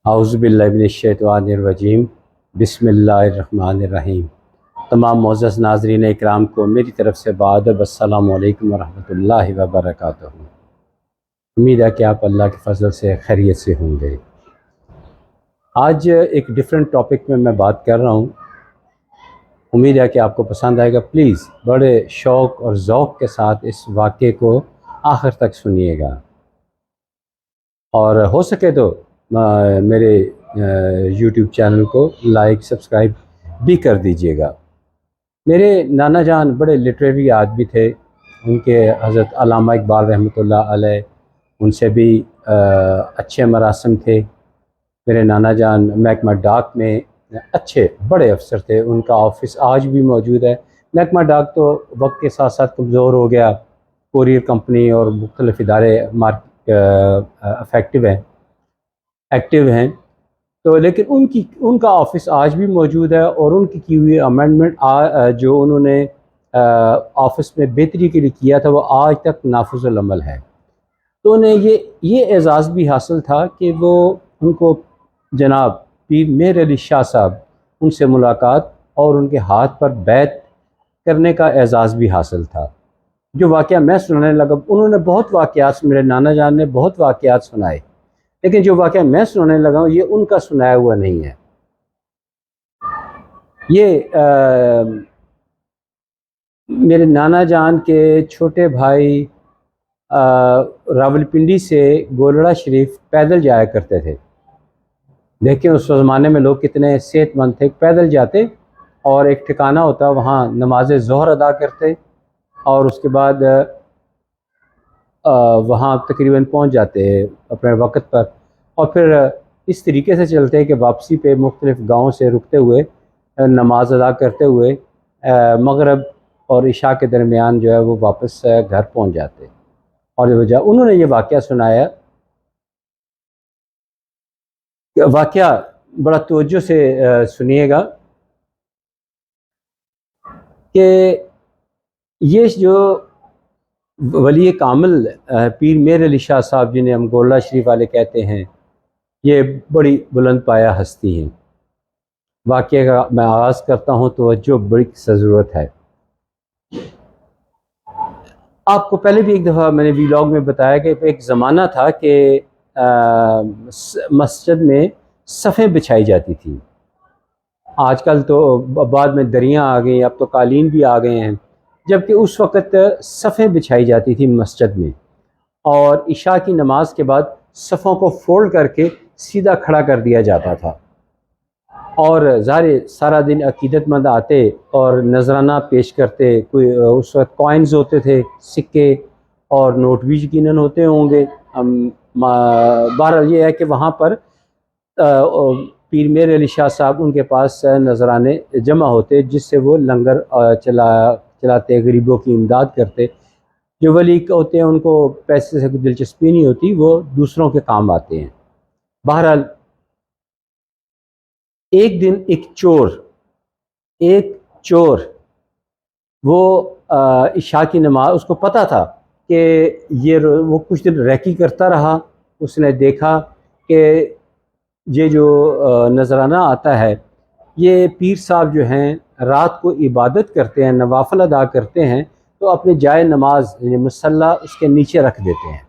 اعوذ باللہ من الشیطان الرجیم، بسم اللہ الرحمن الرحیم۔ تمام معزز ناظرین اکرام کو میری طرف سے بادب السلام علیکم ورحمۃ اللہ وبرکاتہ۔ امید ہے کہ آپ اللہ کے فضل سے خیریت سے ہوں گے۔ آج ایک ڈیفرنٹ ٹاپک میں بات کر رہا ہوں، امید ہے کہ آپ کو پسند آئے گا۔ پلیز بڑے شوق اور ذوق کے ساتھ اس واقعے کو آخر تک سنیے گا، اور ہو سکے تو میرے یوٹیوب چینل کو لائک سبسکرائب بھی کر دیجیے گا۔ میرے نانا جان بڑے لٹریری آدمی تھے، ان کے حضرت علامہ اقبال رحمۃ اللہ علیہ ان سے بھی اچھے مراسم تھے۔ میرے نانا جان محکمہ ڈاک میں اچھے بڑے افسر تھے، ان کا آفس آج بھی موجود ہے۔ محکمہ ڈاک تو وقت کے ساتھ ساتھ کمزور ہو گیا، کوریئر کمپنی اور مختلف ادارے ایکٹیو ہیں، تو لیکن ان کا آفس آج بھی موجود ہے، اور ان کی ہوئی امینڈمنٹ جو انہوں نے آفس میں بہتری کے لیے کیا تھا وہ آج تک نافذ العمل ہے۔ تو انہیں یہ اعزاز بھی حاصل تھا کہ وہ ان کو جناب پیر مہر علی شاہ صاحب ان سے ملاقات اور ان کے ہاتھ پر بیعت کرنے کا اعزاز بھی حاصل تھا۔ جو واقعہ میں سنانے لگا، انہوں نے بہت واقعات، میرے نانا جان نے بہت واقعات سنائے، لیکن جو واقعہ میں سنانے لگا ہوں یہ ان کا سنایا ہوا نہیں ہے۔ یہ میرے نانا جان کے چھوٹے بھائی راولپنڈی سے گولڑا شریف پیدل جایا کرتے تھے۔ دیکھیں اس زمانے میں لوگ کتنے صحت مند تھے، پیدل جاتے اور ایک ٹھکانہ ہوتا، وہاں نماز ظہر ادا کرتے، اور اس کے بعد وہاں تقریباً پہنچ جاتے اپنے وقت پر، اور پھر اس طریقے سے چلتے کہ واپسی پہ مختلف گاؤں سے رکتے ہوئے نماز ادا کرتے ہوئے مغرب اور عشاء کے درمیان جو ہے وہ واپس گھر پہنچ جاتے۔ اور انہوں نے یہ واقعہ سنایا، واقعہ بڑا توجہ سے سنیے گا، کہ یہ جو ولی کامل پیر مہر علی شاہ صاحب جنہیں ہم گولڑا شریف والے کہتے ہیں، یہ بڑی بلند پایہ ہستی ہیں۔ واقعے کا میں آغاز کرتا ہوں، توجہ بڑی ضرورت ہے۔ آپ کو پہلے بھی ایک دفعہ میں نے ویلاگ میں بتایا کہ ایک زمانہ تھا کہ مسجد میں صفیں بچھائی جاتی تھی۔ آج کل تو بعد میں دریاں آ گئیں، اب تو قالین بھی آ گئے ہیں، جبکہ اس وقت صفیں بچھائی جاتی تھی مسجد میں، اور عشاء کی نماز کے بعد صفوں کو فولڈ کر کے سیدھا کھڑا کر دیا جاتا تھا، اور ظاہر سارا دن عقیدت مند آتے اور نذرانہ پیش کرتے۔ کوئی اس وقت کوائنز ہوتے تھے، سکے اور نوٹ بھی یقیناً ہوتے ہوں گے۔ بہرحال یہ ہے کہ وہاں پر پیر مہر علی شاہ صاحب ان کے پاس نذرانے جمع ہوتے، جس سے وہ لنگر چلاتے، غریبوں کی امداد کرتے۔ جو ولی ہوتے ہیں ان کو پیسے سے کوئی دلچسپی نہیں ہوتی، وہ دوسروں کے کام آتے ہیں۔ بہرحال ایک دن ایک چور وہ عشاء کی نماز، اس کو پتہ تھا کہ وہ کچھ دن ریکی کرتا رہا، اس نے دیکھا کہ یہ جو نذرانہ آتا ہے، یہ پیر صاحب جو ہیں رات کو عبادت کرتے ہیں، نوافل ادا کرتے ہیں، تو اپنے جائے نماز یعنی مصلی اس کے نیچے رکھ دیتے ہیں۔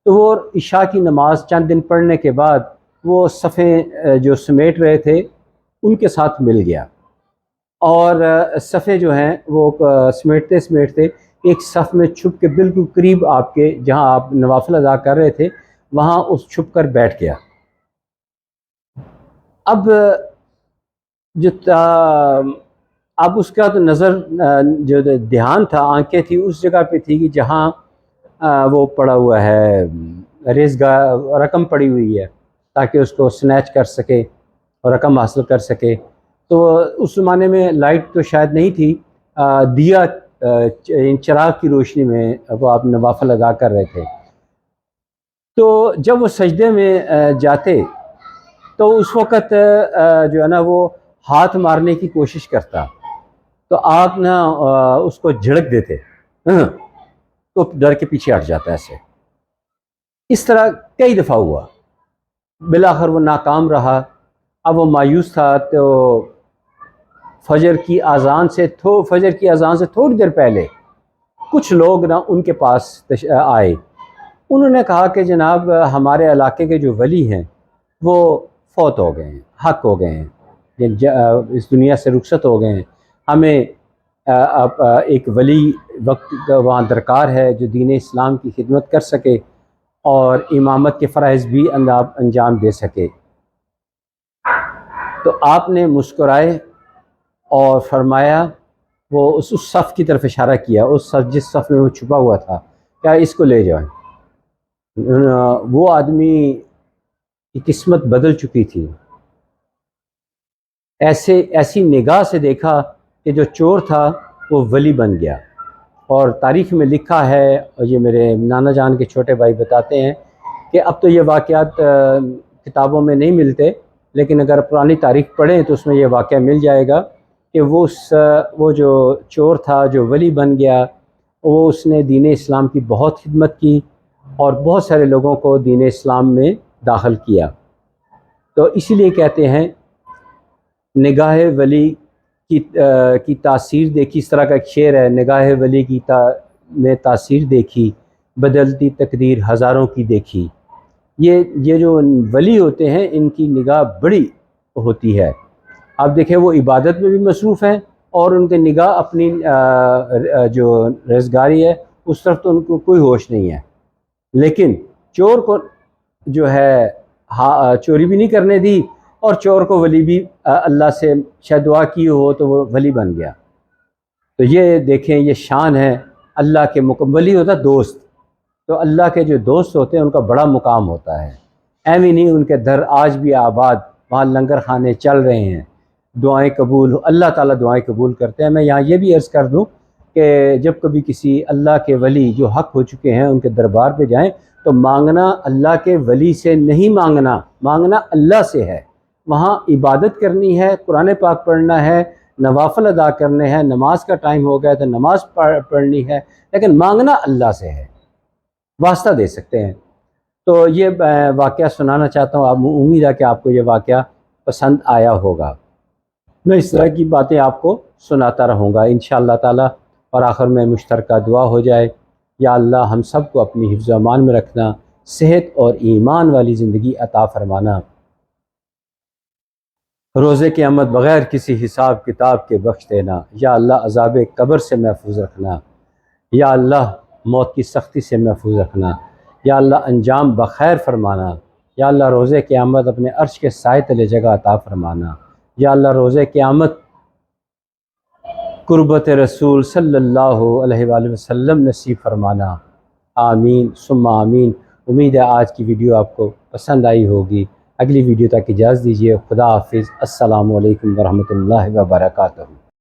تو وہ عشاء کی نماز چند دن پڑھنے کے بعد وہ صفیں جو سمیٹ رہے تھے ان کے ساتھ مل گیا، اور صفیں جو ہیں وہ سمیٹتے ایک صف میں چھپ کے بالکل قریب آپ کے جہاں آپ نوافل ادا کر رہے تھے وہاں اس چھپ کر بیٹھ گیا۔ اب اس کا تو نظر جو دھیان تھا، آنکھیں تھی اس جگہ پہ تھی کہ جہاں وہ پڑا ہوا ہے، رقم پڑی ہوئی ہے، تاکہ اس کو سنیچ کر سکے اور رقم حاصل کر سکے۔ تو اس زمانے میں لائٹ تو شاید نہیں تھی، دیا چراغ کی روشنی میں وہ آپ نوافل ادا کر رہے تھے۔ تو جب وہ سجدے میں جاتے تو اس وقت جو ہے نا وہ ہاتھ مارنے کی کوشش کرتا، تو آپ نا اس کو جھڑک دیتے، تو ڈر کے پیچھے ہٹ جاتا ایسے۔ اس طرح کئی دفعہ ہوا، بالآخر وہ ناکام رہا۔ اب وہ مایوس تھا تو فجر کی اذان سے تھوڑی دیر پہلے کچھ لوگ نا ان کے پاس آئے۔ انہوں نے کہا کہ جناب ہمارے علاقے کے جو ولی ہیں وہ فوت ہو گئے ہیں، حق ہو گئے ہیں، اس دنیا سے رخصت ہو گئے ہیں، ہمیں ایک ولی وقت وہاں درکار ہے جو دین اسلام کی خدمت کر سکے اور امامت کے فرائض بھی انجام دے سکے۔ تو آپ نے مسکرائے اور فرمایا، وہ اس صف کی طرف اشارہ کیا، اس صف جس صف میں وہ چھپا ہوا تھا، کیا اس کو لے جائیں۔ وہ آدمی کی قسمت بدل چکی تھی، ایسی نگاہ سے دیکھا کہ جو چور تھا وہ ولی بن گیا۔ اور تاریخ میں لکھا ہے، اور یہ میرے نانا جان کے چھوٹے بھائی بتاتے ہیں کہ اب تو یہ واقعات کتابوں میں نہیں ملتے، لیکن اگر پرانی تاریخ پڑھیں تو اس میں یہ واقعہ مل جائے گا کہ وہ جو چور تھا جو ولی بن گیا، وہ اس نے دین اسلام کی بہت خدمت کی اور بہت سارے لوگوں کو دین اسلام میں داخل کیا۔ تو اسی لیے کہتے ہیں نگاہ ولی کی تاثیر دیکھی، اس طرح کا ایک شعر ہے، نگاہ ولی میں تاثیر دیکھی، بدلتی تقدیر ہزاروں کی دیکھی۔ یہ جو ولی ہوتے ہیں ان کی نگاہ بڑی ہوتی ہے۔ آپ دیکھیں وہ عبادت میں بھی مصروف ہیں اور ان کے نگاہ اپنی جو رزگاری ہے اس طرف تو ان کو کوئی ہوش نہیں ہے، لیکن چور کو جو ہے چوری بھی نہیں کرنے دی، اور چور کو ولی بھی اللہ سے شاید دعا کی ہو تو وہ ولی بن گیا۔ تو یہ دیکھیں یہ شان ہے اللہ کے ولی ہوتا دوست، تو اللہ کے جو دوست ہوتے ہیں ان کا بڑا مقام ہوتا ہے۔ ایویں نہیں ان کے در آج بھی آباد، وہاں لنگر خانے چل رہے ہیں، دعائیں قبول، اللہ تعالیٰ دعائیں قبول کرتے ہیں۔ میں یہاں یہ بھی عرض کر دوں کہ جب کبھی کسی اللہ کے ولی جو حق ہو چکے ہیں ان کے دربار پہ جائیں تو مانگنا اللہ کے ولی سے نہیں، مانگنا اللہ سے ہے۔ وہاں عبادت کرنی ہے، قرآن پاک پڑھنا ہے، نوافل ادا کرنے ہیں، نماز کا ٹائم ہو گیا تو نماز پڑھنی ہے، لیکن مانگنا اللہ سے ہے، واسطہ دے سکتے ہیں۔ تو یہ واقعہ سنانا چاہتا ہوں، امید ہے کہ آپ کو یہ واقعہ پسند آیا ہوگا۔ میں اس طرح کی باتیں آپ کو سناتا رہوں گا انشاءاللہ تعالی، اور آخر میں مشترکہ دعا ہو جائے، یا اللہ ہم سب کو اپنی حفظ و امان میں رکھنا، صحت اور ایمان والی زندگی عطا فرمانا، روز قیامت بغیر کسی حساب کتاب کے بخش دینا، یا اللہ عذاب قبر سے محفوظ رکھنا، یا اللہ موت کی سختی سے محفوظ رکھنا، یا اللہ انجام بخیر فرمانا، یا اللہ روز قیامت اپنے عرش کے سائے تلے جگہ عطا فرمانا، یا اللہ روز قیامت قربت رسول صلی اللہ علیہ وآلہ وسلم نصیب فرمانا، آمین ثم آمین۔ امید ہے آج کی ویڈیو آپ کو پسند آئی ہوگی۔ اگلی ویڈیو تک اجازت دیجیے، خدا حافظ، السلام علیکم ورحمۃ اللہ وبرکاتہ۔